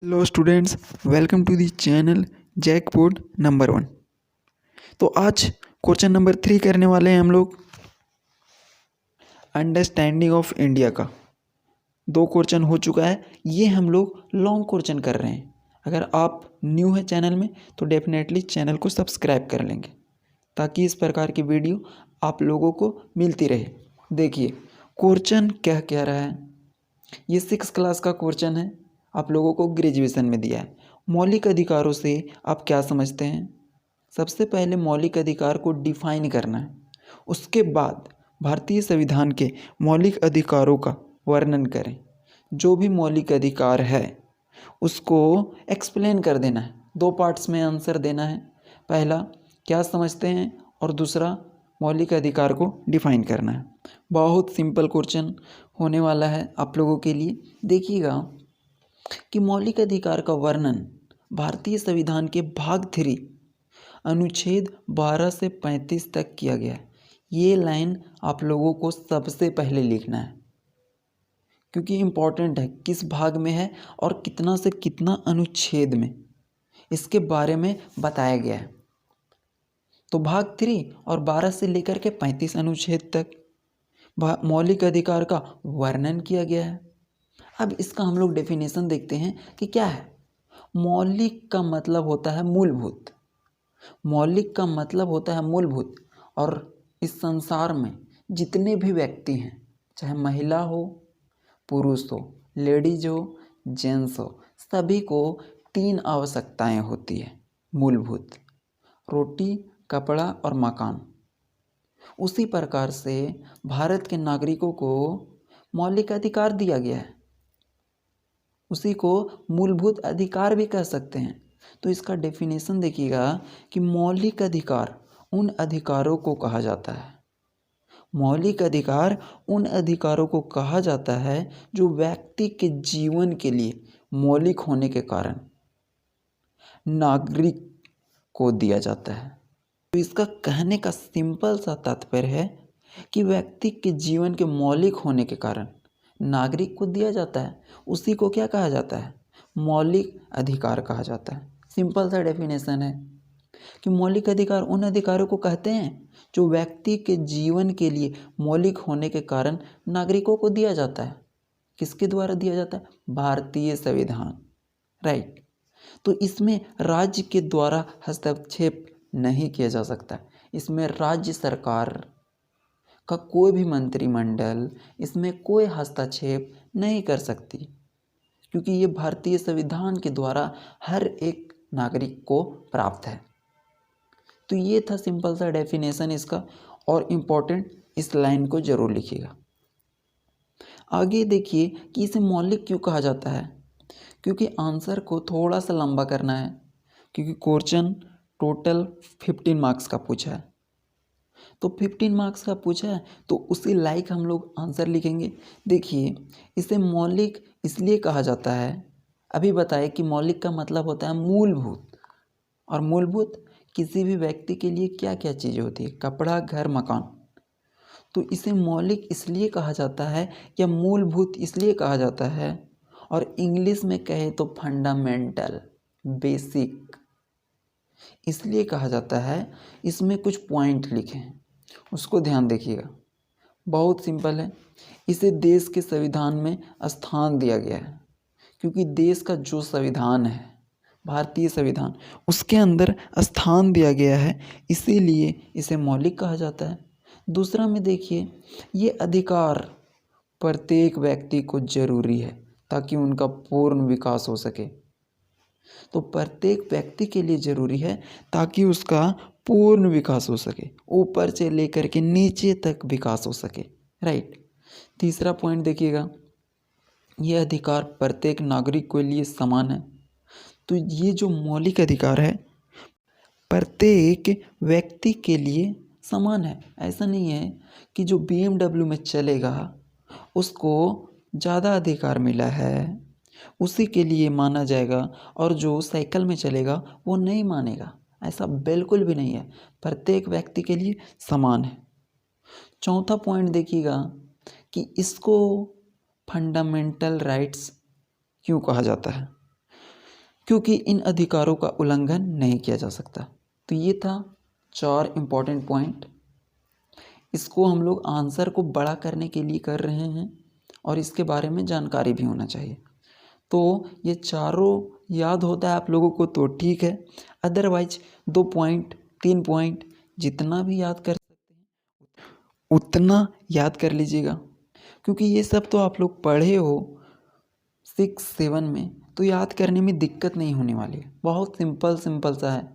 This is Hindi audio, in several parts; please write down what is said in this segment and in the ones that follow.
Hello students, welcome to the channel jackpot number 1। तो आज क्वेश्चन नंबर 3 करने वाले हैं हम लोग अंडरस्टैंडिंग ऑफ इंडिया का। 2 क्वेश्चन हो चुका है, ये हम लोग लॉन्ग क्वेश्चन कर रहे हैं। अगर आप न्यू है चैनल में तो डेफिनेटली चैनल को सब्सक्राइब कर लेंगे ताकि इस प्रकार की वीडियो आप लोगों को मिलती रहे। देखिए क्वेश्चन क्या कह रहा है, ये 6 क्लास का क्वेश्चन है, आप लोगों को ग्रेजुएशन में दिया है। मौलिक अधिकारों से आप क्या समझते हैं? सबसे पहले मौलिक अधिकार को डिफाइन करना है, उसके बाद भारतीय संविधान के मौलिक अधिकारों का वर्णन करें। जो भी मौलिक अधिकार है उसको एक्सप्लेन कर देना है। 2 पार्ट्स में आंसर देना है। पहला क्या समझते हैं और दूसरा मौलिक अधिकार को डिफाइन करना है। बहुत सिंपल क्वेश्चन होने वाला है आप लोगों के लिए। देखिएगा कि मौलिक अधिकार का वर्णन भारतीय संविधान के भाग 3 अनुच्छेद 12 से 35 तक किया गया है। ये लाइन आप लोगों को सबसे पहले लिखना है क्योंकि इम्पॉर्टेंट है किस भाग में है और कितना से कितना अनुच्छेद में, इसके बारे में बताया गया है। तो भाग 3 और 12 से लेकर के 35 अनुच्छेद तक मौलिक अधिकार का वर्णन किया गया है। अब इसका हम लोग डेफिनेशन देखते हैं कि क्या है। मौलिक का मतलब होता है मूलभूत। मौलिक का मतलब होता है मूलभूत, और इस संसार में जितने भी व्यक्ति हैं, चाहे महिला हो, पुरुष हो, लेडीज हो, जेंट्स हो, सभी को 3 आवश्यकताएं होती है मूलभूत: रोटी, कपड़ा और मकान। उसी प्रकार से भारत के नागरिकों को मौलिक अधिकार दिया गया है, उसी को मूलभूत अधिकार भी कह सकते हैं। तो इसका डेफिनेशन देखिएगा कि मौलिक अधिकार उन अधिकारों को कहा जाता है, मौलिक अधिकार उन अधिकारों को कहा जाता है जो व्यक्ति के जीवन के लिए मौलिक होने के कारण नागरिक को दिया जाता है। तो इसका कहने का सिंपल सा तात्पर्य है कि व्यक्ति के जीवन के मौलिक होने के कारण नागरिक को दिया जाता है, उसी को क्या कहा जाता है? मौलिक अधिकार कहा जाता है। सिंपल सा डेफिनेशन है कि मौलिक अधिकार उन अधिकारों को कहते हैं जो व्यक्ति के जीवन के लिए मौलिक होने के कारण नागरिकों को दिया जाता है। किसके द्वारा दिया जाता है? भारतीय संविधान, राइट। तो इसमें राज्य के द्वारा हस्तक्षेप नहीं किया जा सकता। इसमें राज्य सरकार का कोई भी मंत्रिमंडल इसमें कोई हस्तक्षेप नहीं कर सकती, क्योंकि ये भारतीय संविधान के द्वारा हर एक नागरिक को प्राप्त है। तो ये था सिंपल सा डेफिनेशन इसका, और इम्पोर्टेंट इस लाइन को जरूर लिखिएगा। आगे देखिए कि इसे मौलिक क्यों कहा जाता है, क्योंकि आंसर को थोड़ा सा लंबा करना है, क्योंकि क्वेश्चन टोटल 15 मार्क्स का पूछा है। तो 15 मार्क्स का पूछा है तो उसी लाइक हम लोग आंसर लिखेंगे। देखिए इसे मौलिक इसलिए कहा जाता है, अभी बताए कि मौलिक का मतलब होता है मूलभूत, और मूलभूत किसी भी व्यक्ति के लिए क्या क्या चीज़ें होती है? कपड़ा, घर, मकान। तो इसे मौलिक इसलिए कहा जाता है या मूलभूत इसलिए कहा जाता है, और इंग्लिश में कहे तो फंडामेंटल, बेसिक इसलिए कहा जाता है। इसमें कुछ पॉइंट लिखे हैं, उसको ध्यान देखिएगा। बहुत सिंपल है, इसे देश के संविधान में स्थान दिया गया है, क्योंकि देश का जो संविधान है, भारतीय संविधान, उसके अंदर स्थान दिया गया है, इसीलिए इसे मौलिक कहा जाता है। दूसरा में देखिए, ये अधिकार प्रत्येक व्यक्ति को जरूरी है ताकि उनका पूर्ण विकास हो सके। तो प्रत्येक व्यक्ति के लिए ज़रूरी है ताकि उसका पूर्ण विकास हो सके, ऊपर से लेकर के नीचे तक विकास हो सके, राइट। तीसरा पॉइंट देखिएगा, ये अधिकार प्रत्येक नागरिक के लिए समान है। तो ये जो मौलिक अधिकार है प्रत्येक व्यक्ति के लिए समान है। ऐसा नहीं है कि जो BMW में चलेगा उसको ज़्यादा अधिकार मिला है, उसी के लिए माना जाएगा, और जो साइकिल में चलेगा वो नहीं मानेगा। ऐसा बिल्कुल भी नहीं है, प्रत्येक व्यक्ति के लिए समान है। चौथा पॉइंट देखिएगा कि इसको फंडामेंटल राइट्स क्यों कहा जाता है। क्योंकि इन अधिकारों का उल्लंघन नहीं किया जा सकता। तो ये था 4 इम्पॉर्टेंट पॉइंट। इसको हम लोग आंसर को बड़ा करने के लिए कर रहे हैं और इसके बारे में जानकारी भी होना चाहिए। तो ये चारों याद होता है आप लोगों को तो ठीक है, अदरवाइज 2 पॉइंट 3 पॉइंट जितना भी याद कर सकते हैं उतना याद कर लीजिएगा, क्योंकि ये सब तो आप लोग पढ़े हो 6-7 में, तो याद करने में दिक्कत नहीं होने वाली है। बहुत सिंपल सा है।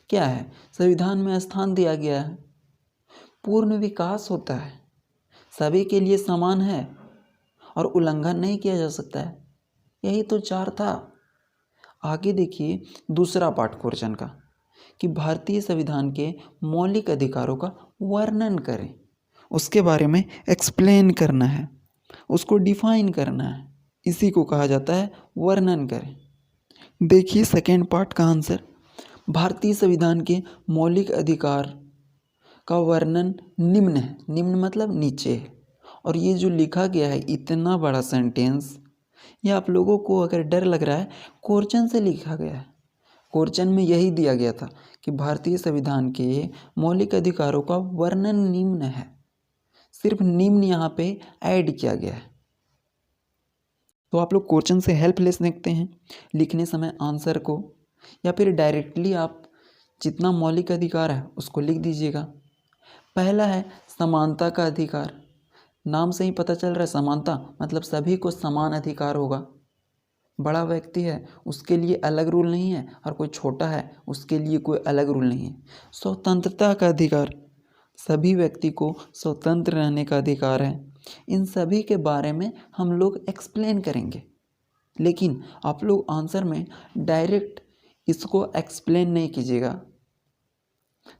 क्या है? संविधान में स्थान दिया गया है, पूर्ण विकास होता है, सभी के लिए समान है और उल्लंघन नहीं किया जा सकता है। यही तो 4 था। आगे देखिए दूसरा पार्ट क्वेश्चन का कि भारतीय संविधान के मौलिक अधिकारों का वर्णन करें। उसके बारे में एक्सप्लेन करना है, उसको डिफाइन करना है, इसी को कहा जाता है वर्णन करें। देखिए सेकेंड पार्ट का आंसर, भारतीय संविधान के मौलिक अधिकार का वर्णन निम्न है। निम्न मतलब नीचे है। और ये जो लिखा गया है इतना बड़ा सेंटेंस, ये आप लोगों को अगर डर लग रहा है, क्वेश्चन से लिखा गया है। क्वेश्चन में यही दिया गया था कि भारतीय संविधान के मौलिक अधिकारों का वर्णन निम्न है, सिर्फ निम्न यहाँ पे ऐड किया गया है। तो आप लोग क्वेश्चन से हेल्प ले सकते हैं लिखने समय आंसर को, या फिर डायरेक्टली आप जितना मौलिक अधिकार है उसको लिख दीजिएगा। पहला है समानता का अधिकार। नाम से ही पता चल रहा है समानता मतलब सभी को समान अधिकार होगा। बड़ा व्यक्ति है उसके लिए अलग रूल नहीं है और कोई छोटा है उसके लिए कोई अलग रूल नहीं है। स्वतंत्रता का अधिकार, सभी व्यक्ति को स्वतंत्र रहने का अधिकार है। इन सभी के बारे में हम लोग एक्सप्लेन करेंगे, लेकिन आप लोग आंसर में डायरेक्ट इसको एक्सप्लेन नहीं कीजिएगा।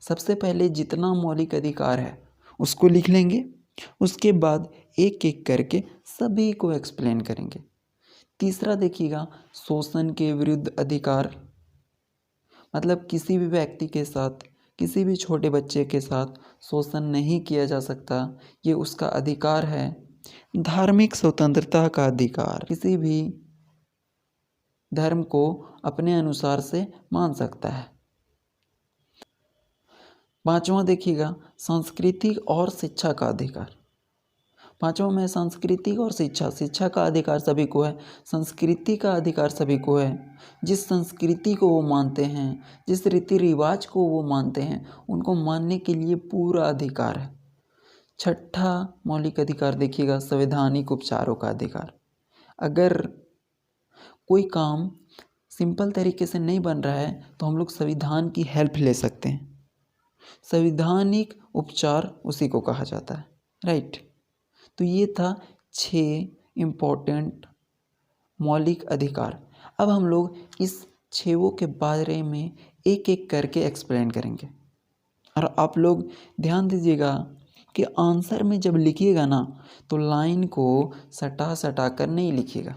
सबसे पहले जितना मौलिक अधिकार है उसको लिख लेंगे, उसके बाद एक एक करके सभी को एक्सप्लेन करेंगे। तीसरा देखिएगा शोषण के विरुद्ध अधिकार, मतलब किसी भी व्यक्ति के साथ, किसी भी छोटे बच्चे के साथ शोषण नहीं किया जा सकता, ये उसका अधिकार है। धार्मिक स्वतंत्रता का अधिकार, किसी भी धर्म को अपने अनुसार से मान सकता है। पांचवा देखिएगा सांस्कृतिक और शिक्षा का अधिकार। पांचवा में सांस्कृतिक और शिक्षा का अधिकार सभी को है, संस्कृति का अधिकार सभी को है। जिस संस्कृति को वो मानते हैं, जिस रीति रिवाज को वो मानते हैं, उनको मानने के लिए पूरा अधिकार है। छठा मौलिक अधिकार देखिएगा संवैधानिक उपचारों का अधिकार। अगर कोई काम सिंपल तरीके से नहीं बन रहा है तो हम लोग संविधान की हेल्प ले सकते हैं। संवैधानिक उपचार उसी को कहा जाता है, राइट। तो ये था 6 इम्पोर्टेंट मौलिक अधिकार। अब हम लोग इस 6 के बारे में एक एक करके एक्सप्लेन करेंगे। और आप लोग ध्यान दीजिएगा कि आंसर में जब लिखिएगा ना तो लाइन को सटा कर नहीं लिखिएगा,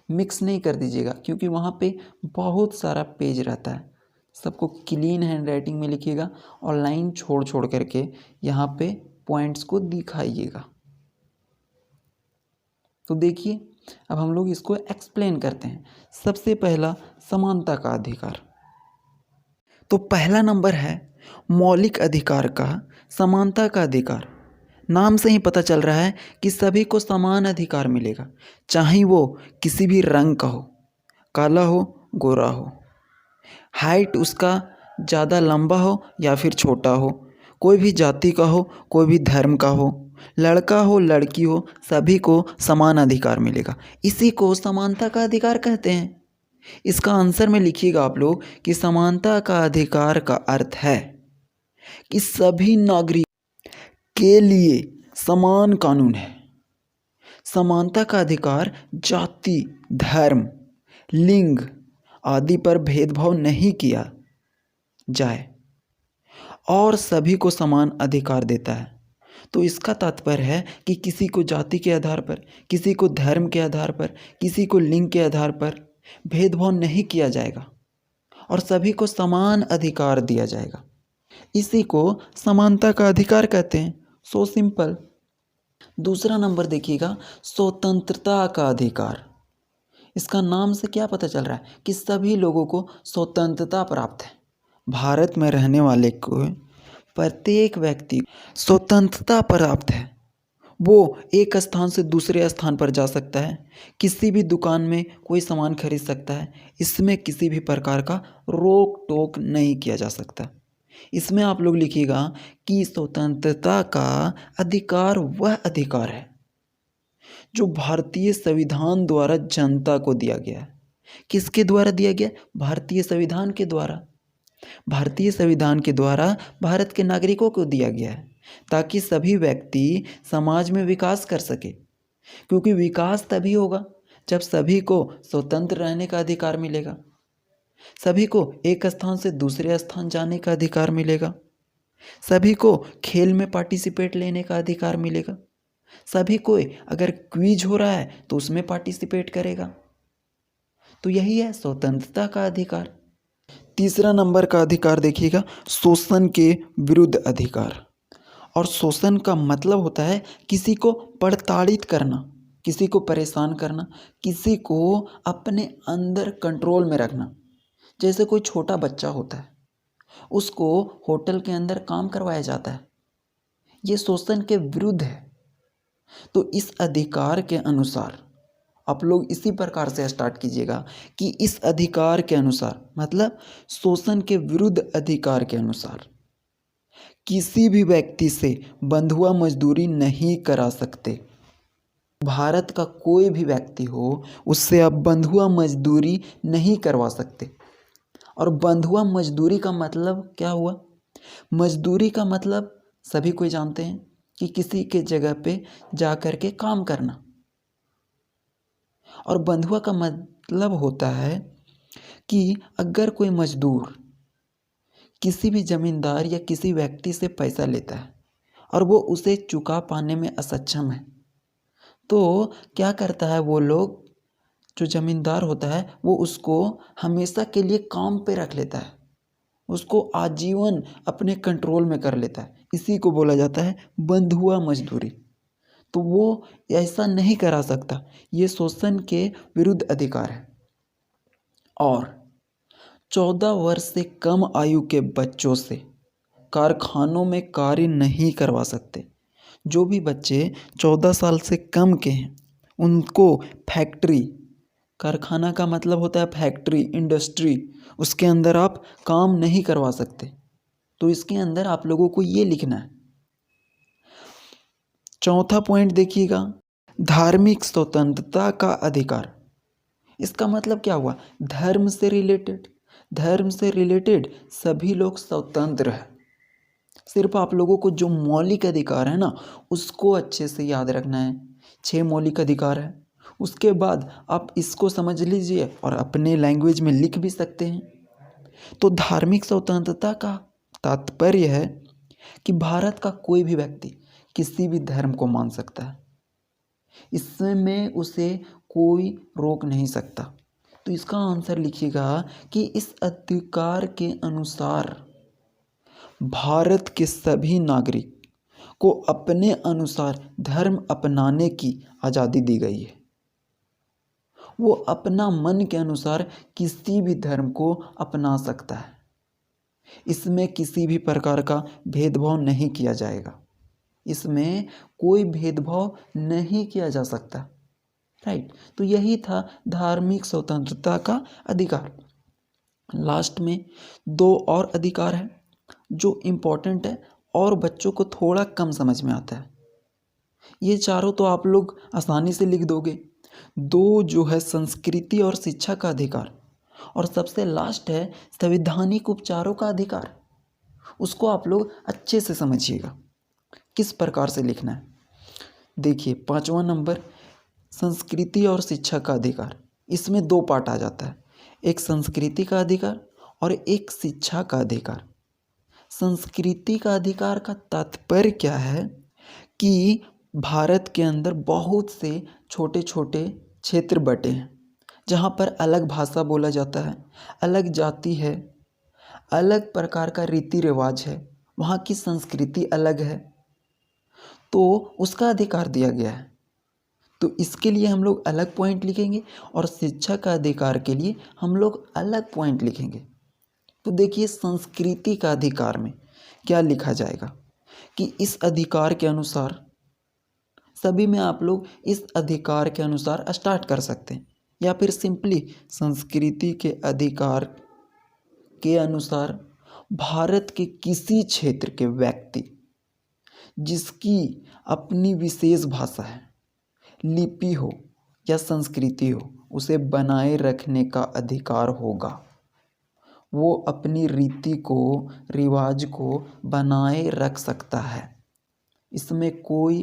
मिक्स नहीं कर दीजिएगा, क्योंकि वहाँ पे बहुत सारा पेज रहता है। सबको क्लीन हैंड राइटिंग में लिखिएगा और लाइन छोड़ करके यहाँ पे पॉइंट्स को दिखाइएगा। तो देखिए अब हम लोग इसको एक्सप्लेन करते हैं। सबसे पहला समानता का अधिकार। तो पहला नंबर है मौलिक अधिकार का समानता का अधिकार। नाम से ही पता चल रहा है कि सभी को समान अधिकार मिलेगा, चाहे वो किसी भी रंग का हो, काला हो, गोरा हो, हाइट उसका ज़्यादा लंबा हो या फिर छोटा हो, कोई भी जाति का हो, कोई भी धर्म का हो, लड़का हो लड़की हो, सभी को समान अधिकार मिलेगा। इसी को समानता का अधिकार कहते हैं। इसका आंसर में लिखिएगा आप लोग कि समानता का अधिकार का अर्थ है कि सभी नागरिक के लिए समान कानून है। समानता का अधिकार जाति, धर्म, लिंग आदि पर भेदभाव नहीं किया जाए और सभी को समान अधिकार देता है। तो इसका तात्पर्य है कि किसी को जाति के आधार पर, किसी को धर्म के आधार पर, किसी को लिंग के आधार पर भेदभाव नहीं किया जाएगा और सभी को समान अधिकार दिया जाएगा। इसी को समानता का अधिकार कहते हैं। So simple. दूसरा नंबर देखिएगा स्वतंत्रता का अधिकार। इसका नाम से क्या पता चल रहा है कि सभी लोगों को स्वतंत्रता प्राप्त है। भारत में रहने वाले को प्रत्येक व्यक्ति स्वतंत्रता प्राप्त है। वो एक स्थान से दूसरे स्थान पर जा सकता है, किसी भी दुकान में कोई सामान खरीद सकता है। इसमें किसी भी प्रकार का रोक टोक नहीं किया जा सकता। इसमें आप लोग लिखिएगा कि स्वतंत्रता का अधिकार वह अधिकार है जो भारतीय संविधान द्वारा जनता को दिया गया है। किसके द्वारा दिया गया? भारतीय संविधान के द्वारा। भारतीय संविधान के द्वारा भारत के नागरिकों को दिया गया है ताकि सभी व्यक्ति समाज में विकास कर सके, क्योंकि विकास तभी होगा जब सभी को स्वतंत्र रहने का अधिकार मिलेगा, सभी को एक स्थान से दूसरे स्थान जाने का अधिकार मिलेगा, सभी को खेल में पार्टिसिपेट लेने का अधिकार मिलेगा, सभी को अगर क्विज हो रहा है तो उसमें पार्टिसिपेट करेगा। तो यही है स्वतंत्रता का अधिकार। तीसरा नंबर का अधिकार देखिएगा, शोषण के विरुद्ध अधिकार। और शोषण का मतलब होता है किसी को प्रताड़ित करना, किसी को परेशान करना, किसी को अपने अंदर कंट्रोल में रखना। जैसे कोई छोटा बच्चा होता है, उसको होटल के अंदर काम करवाया जाता है, ये शोषण के विरुद्ध है। तो इस अधिकार के अनुसार आप लोग इसी प्रकार से स्टार्ट कीजिएगा कि इस अधिकार के अनुसार, मतलब शोषण के विरुद्ध अधिकार के अनुसार किसी भी व्यक्ति से बंधुआ मजदूरी नहीं करा सकते। भारत का कोई भी व्यक्ति हो, उससे आप बंधुआ मजदूरी नहीं करवा सकते। और बंधुआ मजदूरी का मतलब क्या हुआ? मजदूरी का मतलब सभी कोई जानते हैं कि किसी के जगह पे जा कर के काम करना। और बंधुआ का मतलब होता है कि अगर कोई मजदूर किसी भी जमींदार या किसी व्यक्ति से पैसा लेता है और वो उसे चुका पाने में असक्षम है, तो क्या करता है वो लोग, जो जमींदार होता है वो उसको हमेशा के लिए काम पे रख लेता है, उसको आजीवन अपने कंट्रोल में कर लेता है। इसी को बोला जाता है बंधुआ मजदूरी। तो वो ऐसा नहीं करा सकता, ये शोषण के विरुद्ध अधिकार है। और 14 वर्ष से कम आयु के बच्चों से कारखानों में कार्य नहीं करवा सकते। जो भी बच्चे 14 साल से कम के हैं उनको फैक्ट्री, कारखाना का मतलब होता है फैक्ट्री, इंडस्ट्री, उसके अंदर आप काम नहीं करवा सकते। तो इसके अंदर आप लोगों को ये लिखना है। चौथा पॉइंट देखिएगा, धार्मिक स्वतंत्रता का अधिकार। इसका मतलब क्या हुआ? धर्म से रिलेटेड, धर्म से रिलेटेड सभी लोग स्वतंत्र हैं। सिर्फ आप लोगों को जो मौलिक अधिकार है ना, उसको अच्छे से याद रखना है। 6 मौलिक अधिकार है, उसके बाद आप इसको समझ लीजिए और अपने लैंग्वेज में लिख भी सकते हैं। तो धार्मिक स्वतंत्रता का तात्पर्य है कि भारत का कोई भी व्यक्ति किसी भी धर्म को मान सकता है, इसमें उसे कोई रोक नहीं सकता। तो इसका आंसर लिखिएगा कि इस अधिकार के अनुसार भारत के सभी नागरिक को अपने अनुसार धर्म अपनाने की आज़ादी दी गई है। वो अपना मन के अनुसार किसी भी धर्म को अपना सकता है, इसमें किसी भी प्रकार का भेदभाव नहीं किया जाएगा, इसमें कोई भेदभाव नहीं किया जा सकता। राइट, तो यही था धार्मिक स्वतंत्रता का अधिकार। लास्ट में 2 और अधिकार है जो इम्पोर्टेंट है और बच्चों को थोड़ा कम समझ में आता है। ये चारों तो आप लोग आसानी से लिख दोगे। 2 जो है संस्कृति और शिक्षा का अधिकार, और सबसे लास्ट है संवैधानिक उपचारों का अधिकार। उसको आप लोग अच्छे से समझिएगा किस प्रकार से लिखना है। देखिए 5वां नंबर, संस्कृति और शिक्षा का अधिकार। इसमें 2 पार्ट आ जाता है, एक संस्कृति का अधिकार और एक शिक्षा का अधिकार। संस्कृति का अधिकार का तात्पर्य क्या है कि भारत के अंदर बहुत से छोटे छोटे क्षेत्र बटे हैं जहाँ पर अलग भाषा बोला जाता है, अलग जाति है, अलग प्रकार का रीति रिवाज है, वहाँ की संस्कृति अलग है, तो उसका अधिकार दिया गया है। तो इसके लिए हम लोग अलग पॉइंट लिखेंगे और शिक्षा का अधिकार के लिए हम लोग अलग पॉइंट लिखेंगे। तो देखिए संस्कृति का अधिकार में क्या लिखा जाएगा कि इस अधिकार के अनुसार, सभी में आप लोग इस अधिकार के अनुसार स्टार्ट कर सकते हैं, या फिर सिंपली संस्कृति के अधिकार के अनुसार भारत के किसी क्षेत्र के व्यक्ति जिसकी अपनी विशेष भाषा है, लिपि हो या संस्कृति हो, उसे बनाए रखने का अधिकार होगा। वो अपनी रीति को, रिवाज को बनाए रख सकता है, इसमें कोई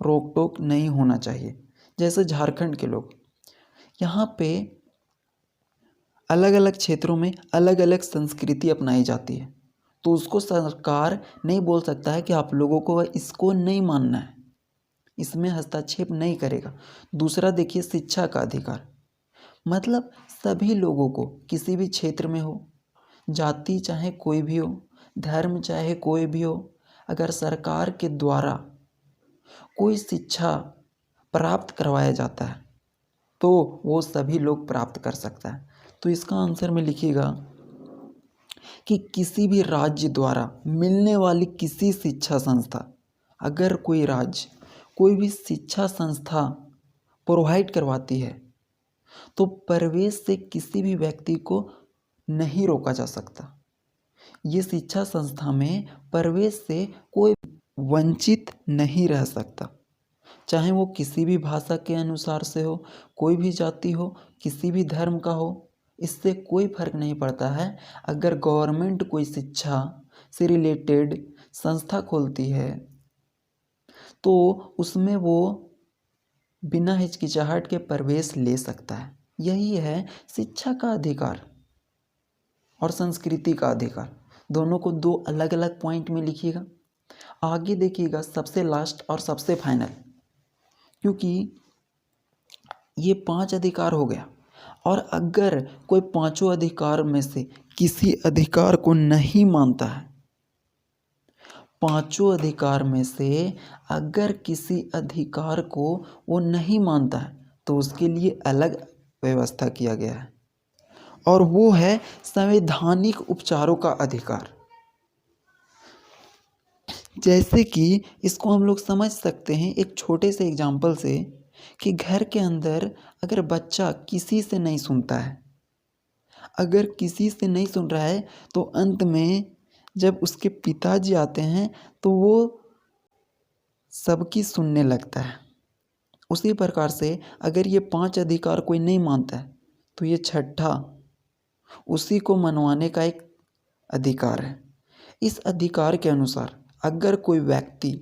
रोक टोक नहीं होना चाहिए। जैसे झारखंड के लोग, यहाँ पे अलग अलग क्षेत्रों में अलग अलग संस्कृति अपनाई जाती है, तो उसको सरकार नहीं बोल सकता है कि आप लोगों को इसको नहीं मानना है, इसमें हस्तक्षेप नहीं करेगा। दूसरा देखिए शिक्षा का अधिकार, मतलब सभी लोगों को किसी भी क्षेत्र में हो, जाति चाहे कोई भी हो, धर्म चाहे कोई भी हो, अगर सरकार के द्वारा कोई शिक्षा प्राप्त करवाया जाता है तो वो सभी लोग प्राप्त कर सकता है। तो इसका आंसर में लिखिएगा कि किसी भी राज्य द्वारा मिलने वाली किसी शिक्षा संस्था, अगर कोई राज्य कोई भी शिक्षा संस्था प्रोवाइड करवाती है तो प्रवेश से किसी भी व्यक्ति को नहीं रोका जा सकता। ये शिक्षा संस्था में प्रवेश से कोई वंचित नहीं रह सकता, चाहे वो किसी भी भाषा के अनुसार से हो, कोई भी जाति हो, किसी भी धर्म का हो, इससे कोई फर्क नहीं पड़ता है। अगर गवर्नमेंट कोई शिक्षा से रिलेटेड संस्था खोलती है तो उसमें वो बिना हिचकिचाहट के प्रवेश ले सकता है। यही है शिक्षा का अधिकार और संस्कृति का अधिकार। दोनों को दो अलग अलग पॉइंट में लिखिएगा। आगे देखिएगा सबसे लास्ट और सबसे फाइनल, क्योंकि ये 5 अधिकार हो गया, और अगर कोई पांचों अधिकार में से किसी अधिकार को नहीं मानता है, पांचों अधिकार में से अगर किसी अधिकार को वो नहीं मानता है तो उसके लिए अलग व्यवस्था किया गया है, और वो है संवैधानिक उपचारों का अधिकार। जैसे कि इसको हम लोग समझ सकते हैं एक छोटे से एग्जाम्पल से, कि घर के अंदर अगर बच्चा किसी से नहीं सुनता है, अगर किसी से नहीं सुन रहा है तो अंत में जब उसके पिताजी आते हैं तो वो सबकी सुनने लगता है। उसी प्रकार से अगर ये 5 अधिकार कोई नहीं मानता है तो ये छठा उसी को मनवाने का एक अधिकार है। इस अधिकार के अनुसार अगर कोई व्यक्ति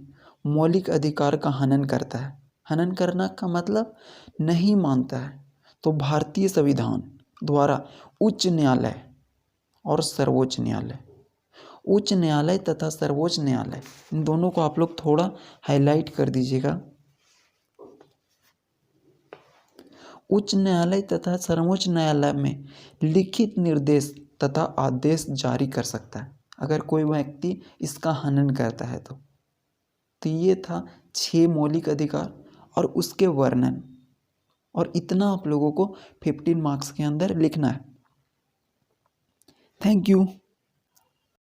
मौलिक अधिकार का हनन करता है, हनन करना का मतलब नहीं मानता है, तो भारतीय संविधान द्वारा उच्च न्यायालय और सर्वोच्च न्यायालय, उच्च न्यायालय तथा सर्वोच्च न्यायालय, इन दोनों को आप लोग थोड़ा हाईलाइट कर दीजिएगा। उच्च न्यायालय तथा सर्वोच्च न्यायालय में लिखित निर्देश तथा आदेश जारी कर सकता है अगर कोई व्यक्ति इसका हनन करता है तो ये था 6 मौलिक अधिकार और उसके वर्णन, और इतना आप लोगों को 15 मार्क्स के अंदर लिखना है। Thank you.